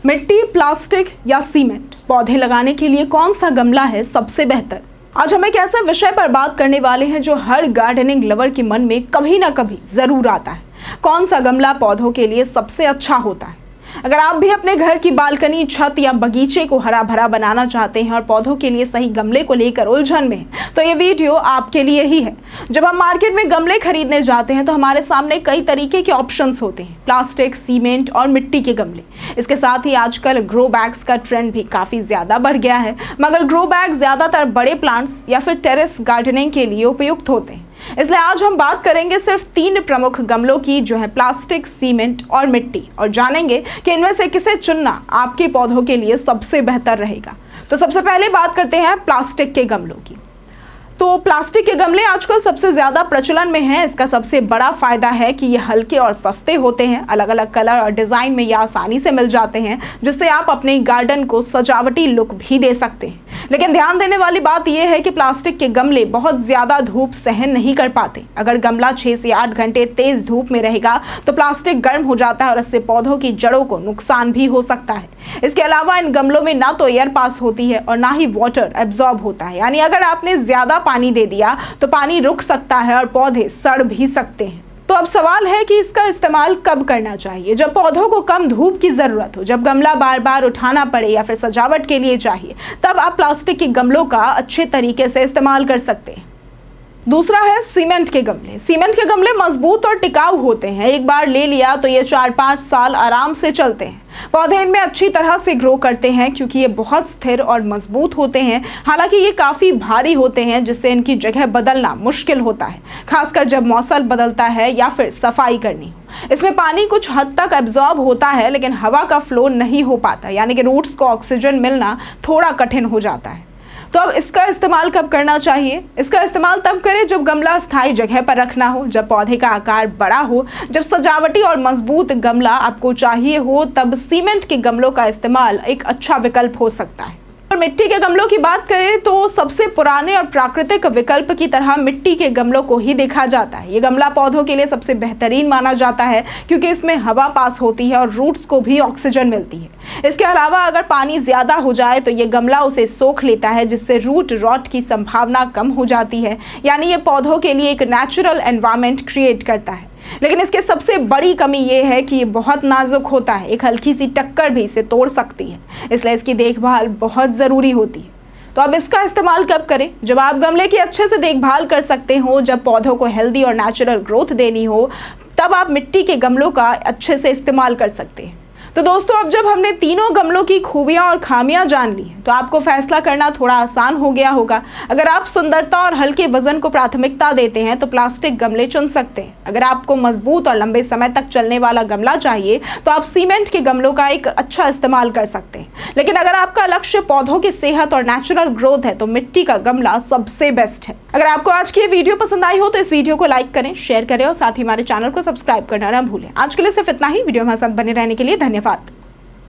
मिट्टी, प्लास्टिक या सीमेंट, पौधे लगाने के लिए कौन सा गमला है सबसे बेहतर? आज हम एक ऐसे विषय पर बात करने वाले हैं जो हर गार्डनिंग लवर के मन में कभी ना कभी जरूर आता है। कौन सा गमला पौधों के लिए सबसे अच्छा होता है? अगर आप भी अपने घर की बालकनी, छत या बगीचे को हरा भरा बनाना चाहते हैं और पौधों के लिए सही गमले को लेकर उलझन में हैं, तो ये वीडियो आपके लिए ही है। जब हम मार्केट में गमले खरीदने जाते हैं तो हमारे सामने कई तरीके के ऑप्शंस होते हैं, प्लास्टिक, सीमेंट और मिट्टी के गमले। इसके साथ ही आजकल ग्रो बैग्स का ट्रेंड भी काफ़ी ज़्यादा बढ़ गया है, मगर ग्रो बैग ज़्यादातर बड़े प्लांट्स या फिर टेरेस गार्डनिंग के लिए उपयुक्त होते हैं। इसलिए आज हम बात करेंगे सिर्फ 3 प्रमुख गमलों की, जो है प्लास्टिक, सीमेंट और मिट्टी, और जानेंगे कि इनमें से किसे चुनना आपके पौधों के लिए सबसे बेहतर रहेगा। तो सबसे पहले बात करते हैं प्लास्टिक के गमलों की। तो प्लास्टिक के गमले आजकल सबसे ज़्यादा प्रचलन में हैं। इसका सबसे बड़ा फ़ायदा है कि ये हल्के और सस्ते होते हैं। अलग अलग कलर और डिज़ाइन में ये आसानी से मिल जाते हैं, जिससे आप अपने गार्डन को सजावटी लुक भी दे सकते हैं। लेकिन ध्यान देने वाली बात यह है कि प्लास्टिक के गमले बहुत ज़्यादा धूप सहन नहीं कर पाते। अगर गमला 6 से 8 घंटे तेज़ धूप में रहेगा तो प्लास्टिक गर्म हो जाता है और इससे पौधों की जड़ों को नुकसान भी हो सकता है। इसके अलावा इन गमलों में ना तो एयर पास होती है और ना ही वाटर एब्जॉर्ब होता है, यानी अगर आपने ज़्यादा पानी दे दिया तो पानी रुक सकता है और पौधे सड़ भी सकते हैं। तो अब सवाल है कि इसका इस्तेमाल कब करना चाहिए? जब पौधों को कम धूप की ज़रूरत हो, जब गमला बार बार उठाना पड़े या फिर सजावट के लिए चाहिए, तब आप प्लास्टिक के गमलों का अच्छे तरीके से इस्तेमाल कर सकते हैं। दूसरा है सीमेंट के गमले। सीमेंट के गमले मजबूत और टिकाऊ होते हैं। एक बार ले लिया तो ये 4-5 साल आराम से चलते हैं। पौधे इनमें अच्छी तरह से ग्रो करते हैं क्योंकि ये बहुत स्थिर और मजबूत होते हैं। हालांकि ये काफ़ी भारी होते हैं, जिससे इनकी जगह बदलना मुश्किल होता है, खासकर जब मौसम बदलता है या फिर सफाई करनी हो। इसमें पानी कुछ हद तक एब्जॉर्ब होता है, लेकिन हवा का फ्लो नहीं हो पाता, यानी कि रूट्स को ऑक्सीजन मिलना थोड़ा कठिन हो जाता है। तो अब इसका इस्तेमाल कब करना चाहिए? इसका इस्तेमाल तब करें जब गमला स्थायी जगह पर रखना हो, जब पौधे का आकार बड़ा हो, जब सजावटी और मजबूत गमला आपको चाहिए हो, तब सीमेंट के गमलों का इस्तेमाल एक अच्छा विकल्प हो सकता है। और मिट्टी के गमलों की बात करें तो सबसे पुराने और प्राकृतिक विकल्प की तरह मिट्टी के गमलों को ही देखा जाता है। ये गमला पौधों के लिए सबसे बेहतरीन माना जाता है क्योंकि इसमें हवा पास होती है और रूट्स को भी ऑक्सीजन मिलती है। इसके अलावा अगर पानी ज़्यादा हो जाए तो ये गमला उसे सोख लेता है, जिससे रूट रॉट की संभावना कम हो जाती है, यानी ये पौधों के लिए एक नेचुरल एनवायरनमेंट क्रिएट करता है। लेकिन इसके सबसे बड़ी कमी ये है कि ये बहुत नाजुक होता है। एक हल्की सी टक्कर भी इसे तोड़ सकती है, इसलिए इसकी देखभाल बहुत ज़रूरी होती है। तो अब इसका इस्तेमाल कब करें? जब आप गमले की अच्छे से देखभाल कर सकते हो, जब पौधों को हेल्दी और नेचुरल ग्रोथ देनी हो, तब आप मिट्टी के गमलों का अच्छे से इस्तेमाल कर सकते हैं। तो दोस्तों, अब जब हमने तीनों गमलों की खूबियां और खामियां जान ली तो आपको फैसला करना थोड़ा आसान हो गया होगा। अगर आप सुंदरता और हल्के वजन को प्राथमिकता देते हैं तो प्लास्टिक गमले चुन सकते हैं। अगर आपको मजबूत और लंबे समय तक चलने वाला गमला चाहिए तो आप सीमेंट के गमलों का एक अच्छा इस्तेमाल कर सकते हैं। लेकिन अगर आपका लक्ष्य पौधों की सेहत और नेचुरल ग्रोथ है तो मिट्टी का गमला सबसे बेस्ट है। अगर आपको आज की ये वीडियो पसंद आई हो तो इस वीडियो को लाइक करें, शेयर करें और साथ ही हमारे चैनल को सब्सक्राइब करना ना भूलें। आज के लिए सिर्फ इतना ही। वीडियो हमारे साथ बने रहने के लिए धन्यवाद।